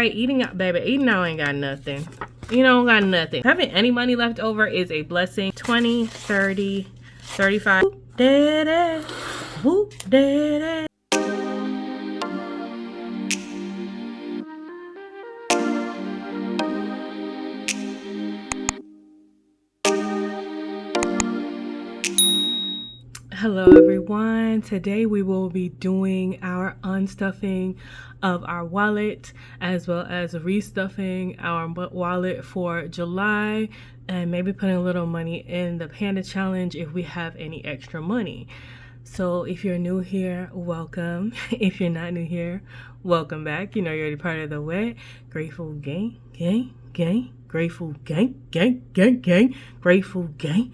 right, eating out, baby. Eating out ain't got nothing. You don't got nothing. Having any money left over is a blessing. 20, 30, 35. Whoop, daddy. Whoop, daddy. Hello everyone. Today we will be doing our unstuffing of our wallet as well as restuffing our wallet for July and maybe putting a little money in the Panda challenge if we have any extra money. So if you're new here, welcome. If you're not new here, welcome back. You know you're already part of the wet grateful gang, grateful gang, grateful gang, grateful gang.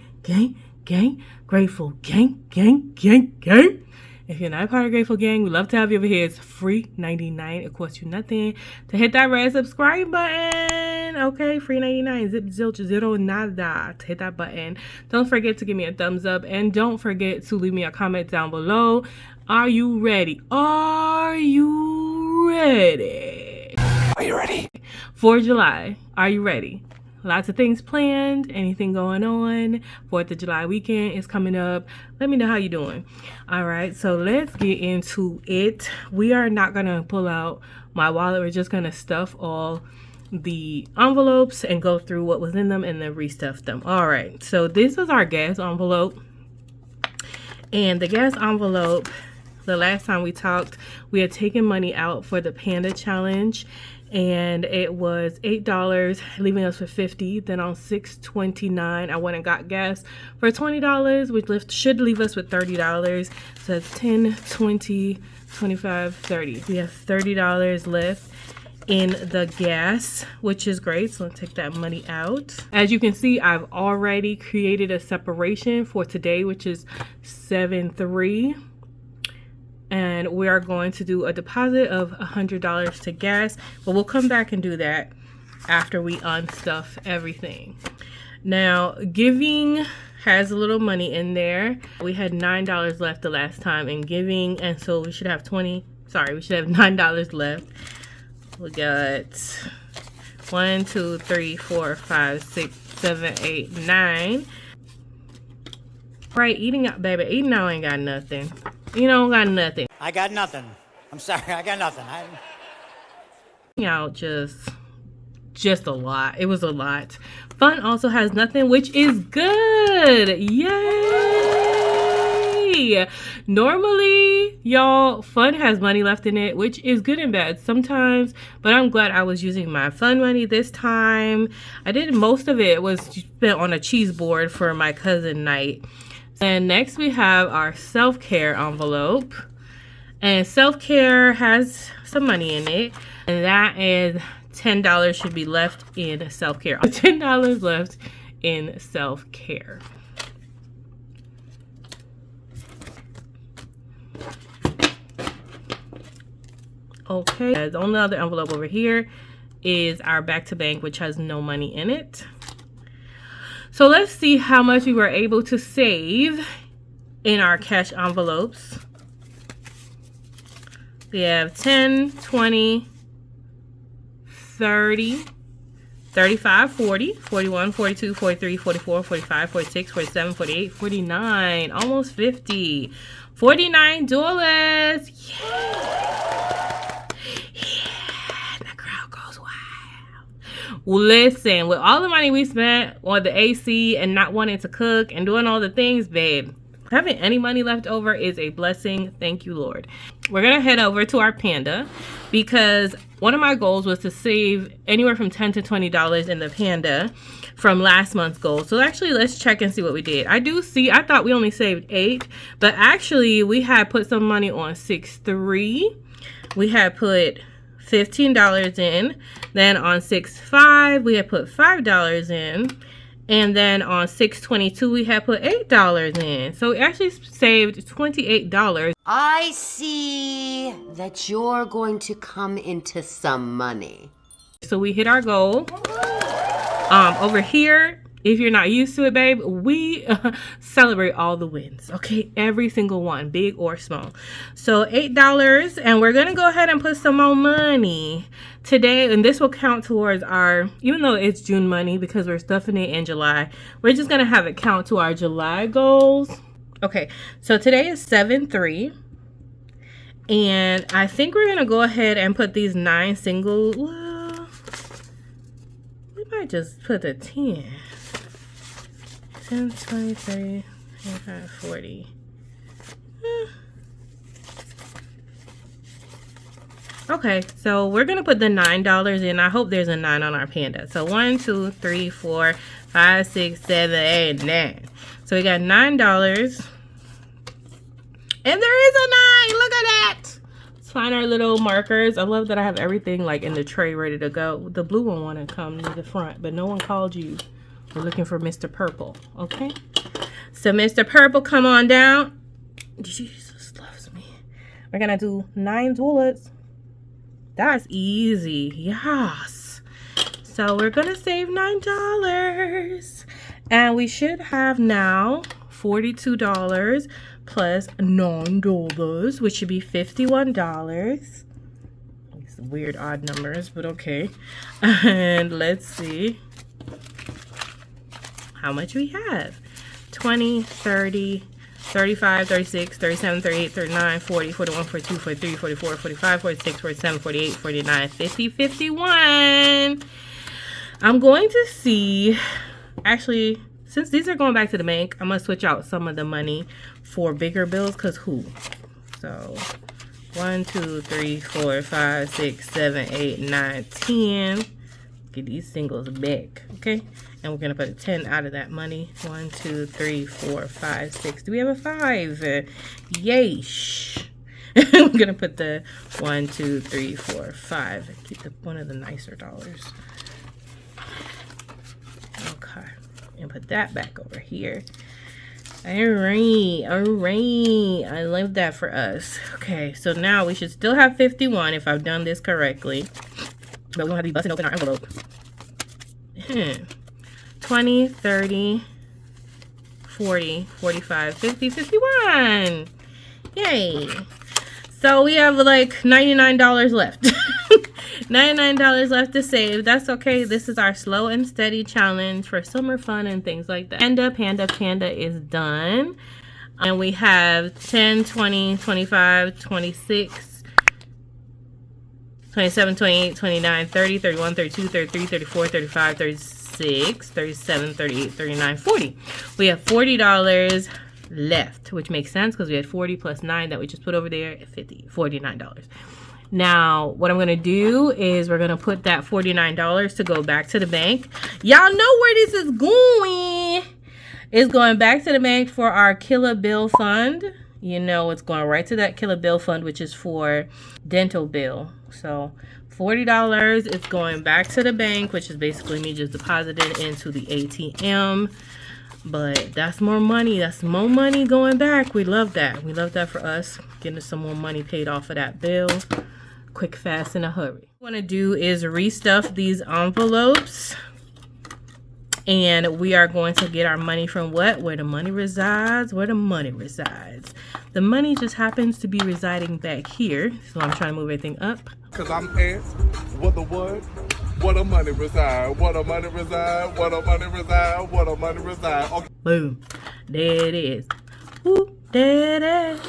If you're not a part of Grateful Gang, we love to have you over here. It's free 99. It costs you nothing to hit that red subscribe button. Okay, free 99. Zip zilch zero nada. To hit that button. Don't forget to give me a thumbs up and don't forget to leave me a comment down below. Are you ready? Are you ready? Are you ready? For July, are you ready? Lots of things planned. Anything going on? 4th of July weekend is coming up. Let me know how you're doing. All right, so let's get into it. We are not going to pull out my wallet. We're just going to stuff all the envelopes and go through what was in them and then restuff them. All right, so this was our gas envelope. And the gas envelope, the last time we talked, we had taken money out for the Panda challenge. And it was $8, leaving us with $50. Then on 6/29, I went and got gas for $20, which should leave us with $30. So that's 10, 20, 25, 30. We have $30 left in the gas, which is great. So let's take that money out. As you can see, I've already created a separation for today, which is 7/3. And we are going to do a deposit of $100 to gas, but we'll come back and do that after we unstuff everything. Now, giving has a little money in there. We had $9 left the last time in giving, and so we should have we should have $9 left. We got 1, 2, 3, 4, 5, 6, 7, 8, 9. Right, eating out, baby. Eating out ain't got nothing. You don't got nothing. I got nothing. I'm sorry, I got nothing. Out just a lot. It was a lot. Fun also has nothing, which is good. Yay! Normally, y'all, Fun has money left in it, which is good and bad sometimes, but I'm glad I was using my Fun money this time. I did most of it was spent on a cheese board for my cousin night. And next we have our self-care envelope. And self-care has some money in it. And that is $10 should be left in self-care. $10 left in self-care. Okay. The only other envelope over here is our back to bank, which has no money in it. So let's see how much we were able to save in our cash envelopes. We have 10, 20, 30, 35, 40, 41, 42, 43, 44, 45, 46, 47, 48, 49, almost 50. $49. Yeah, the crowd goes wild. Listen, with all the money we spent on the AC and not wanting to cook and doing all the things, babe, having any money left over is a blessing. Thank you, Lord. We're going to head over to our Panda because one of my goals was to save anywhere from $10 to $20 in the Panda from last month's goal. So actually, let's check and see what we did. I thought we only saved $8, but actually we had put some money on 6/3. We had put $15 in. Then on 6/5, we had put $5 in. And then on 6/22, we had put $8 in. So we actually saved $28. I see that you're going to come into some money. So we hit our goal. Over here If you're not used to it, babe, we celebrate all the wins, okay? Every single one, big or small. So $8, and we're gonna go ahead and put some more money today, and this will count towards our, even though it's June money, because we're stuffing it in July, we're just gonna have it count to our July goals. Okay, so today is 7-3, and I think we're gonna go ahead and put these 9 single, well, we might just put the 10. 10, 20, 30, 25, 40. Okay, so we're gonna put the $9 in. I hope there's a 9 on our Panda. So 1, 2, 3, 4, 5, 6, 7, 8, 9. So we got $9. And there is a 9. Look at that. Let's find our little markers. I love that I have everything like in the tray ready to go. The blue one wanna come to the front, but no one called you. We're looking for Mr. Purple, okay? So Mr. Purple, come on down. Jesus loves me. We're gonna do $9. That's easy, yes. So we're gonna save $9. And we should have now $42 plus $9, which should be $51. These weird odd numbers, but okay. And let's see how much we have. 20, 30, 35, 36, 37, 38, 39, 40, 41, 42, 43, 44, 45, 46, 47, 48, 49, 50, 51. I'm going to see, actually, since these are going back to the bank, I'm going to switch out some of the money for bigger bills, because who? So 1, 2, 3, 4, 5, 6, 7, 8, 9, 10. Get these singles back, okay? And we're gonna put a 10 out of that money. 1, 2, 3, 4, 5, 6. Do we have a 5? Yeesh. We're gonna put the 1, 2, 3, 4, 5. Keep one of the nicer dollars. Okay. And put that back over here. Alright. I love that for us. Okay, so now we should still have 51 if I've done this correctly. But we're gonna have to be busting open our envelope. 20, 30, 40, 45, 50, 51. Yay. So we have like $99 left. $99 left to save. That's okay. This is our slow and steady challenge for summer fun and things like that. Panda is done. And we have 10, 20, 25, 26, 27, 28, 29, 30, 31, 32, 33, 34, 35, 36, 37, 38, 39, 40. We have $40 left, which makes sense because we had 40 plus 9 that we just put over there, $49. Now, what I'm going to do is we're going to put that $49 to go back to the bank. Y'all know where this is going. It's going back to the bank for our Killer Bill Fund. You know, it's going right to that Killer Bill Fund, which is for dental bill. So $40 is going back to the bank, which is basically me just depositing into the ATM. But that's more money. That's more money going back. We love that. We love that for us. Getting some more money paid off of that bill. Quick, fast, in a hurry. What I want to do is restuff these envelopes. And we are going to get our money from what? Where the money resides. Where the money resides. The money just happens to be residing back here. So I'm trying to move everything up. Because I'm asked, what the what? What the money reside? What the money reside? What the money reside? What the money reside? Okay. Boom. There it is. Whoop, there it is.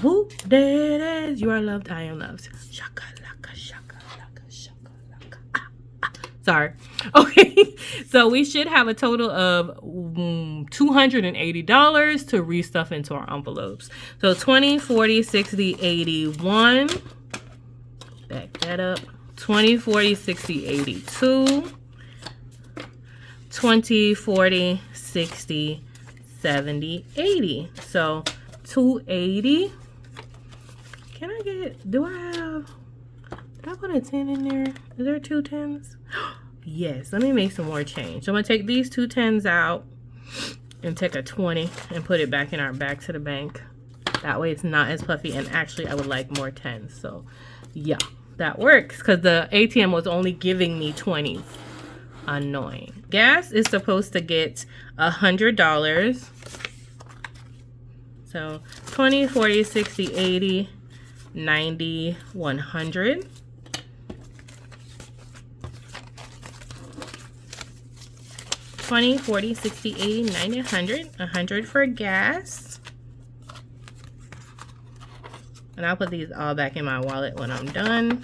Whoop, there it is. You are loved. I am loved. Shaka, laka, shaka, laka, shaka, laka. Ah, ah. Sorry. Okay. So we should have a total of $280 to restuff into our envelopes. So 20, 40, 60, 81. Back that up. 20, 40, 60, 82. 20, 40, 60, 70, 80. So 280. Can I get, did I put a 10 in there? Is there 2 10s? Yes, let me make some more change. So I'm gonna take these 2 10s out and take a 20 and put it back in our back to the bank. That way it's not as puffy, and actually I would like more 10s. So yeah, that works because the ATM was only giving me 20s. annoying. Gas is supposed to get $100. So 20, 40, 60, 80, 90, 100. $20, $40, $60, $80, $90, $100. $100 for gas. And I'll put these all back in my wallet when I'm done.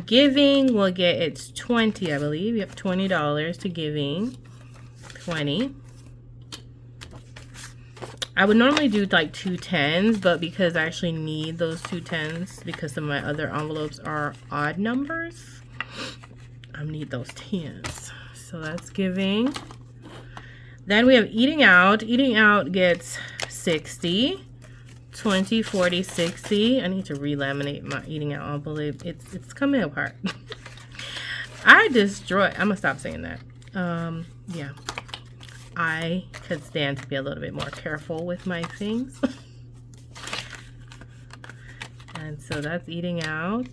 Giving will get its 20, I believe. Yep, $20 to giving. 20. I would normally do like 2 10s, but because I actually need those 2 10s because some of my other envelopes are odd numbers, I need those 10s. So that's giving. Then we have eating out. Eating out gets 60. 20, 40, 60. I need to relaminate my eating out envelope. It's coming apart. I'm gonna stop saying that. Yeah. I could stand to be a little bit more careful with my things. And so that's eating out.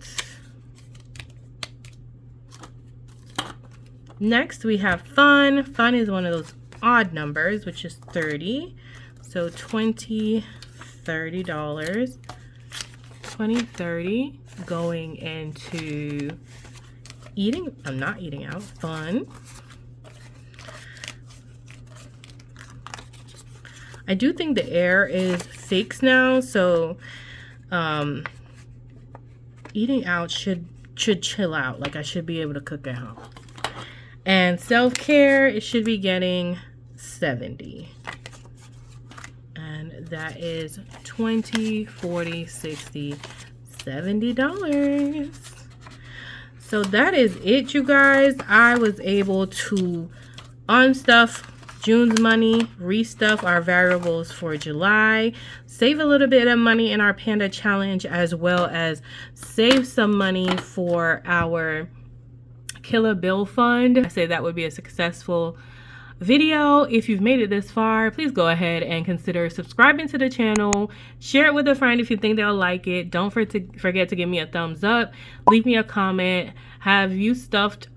Next we have fun. Fun is one of those odd numbers, which is 30. So 20, $30. 20, 30 going into eating. I'm not eating out. Fun. I do think the air is fixed now, so eating out should chill out. Like I should be able to cook at home. And self-care, it should be getting 70. And that is 20, 40, 60, $70. So that is it, you guys. I was able to unstuff June's money, restuff our variables for July, save a little bit of money in our Panda challenge, as well as save some money for our Killer Bill Fund. I say that would be a successful video. If you've made it this far, please go ahead and consider subscribing to the channel. Share it with a friend if you think they'll like it. Don't forget to give me a thumbs up. Leave me a comment. Have you stuffed?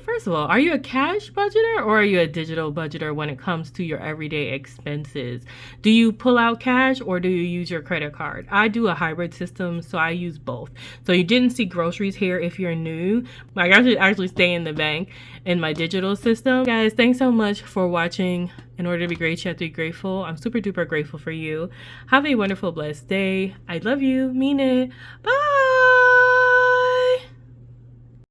First of all, are you a cash budgeter or are you a digital budgeter when it comes to your everyday expenses? Do you pull out cash or do you use your credit card? I do a hybrid system, so I use both. So you didn't see groceries here if you're new. Like I should actually stay in the bank in my digital system. Guys, thanks so much for watching. In order to be great, you have to be grateful. I'm super duper grateful for you. Have a wonderful, blessed day. I love you. Mean it. Bye.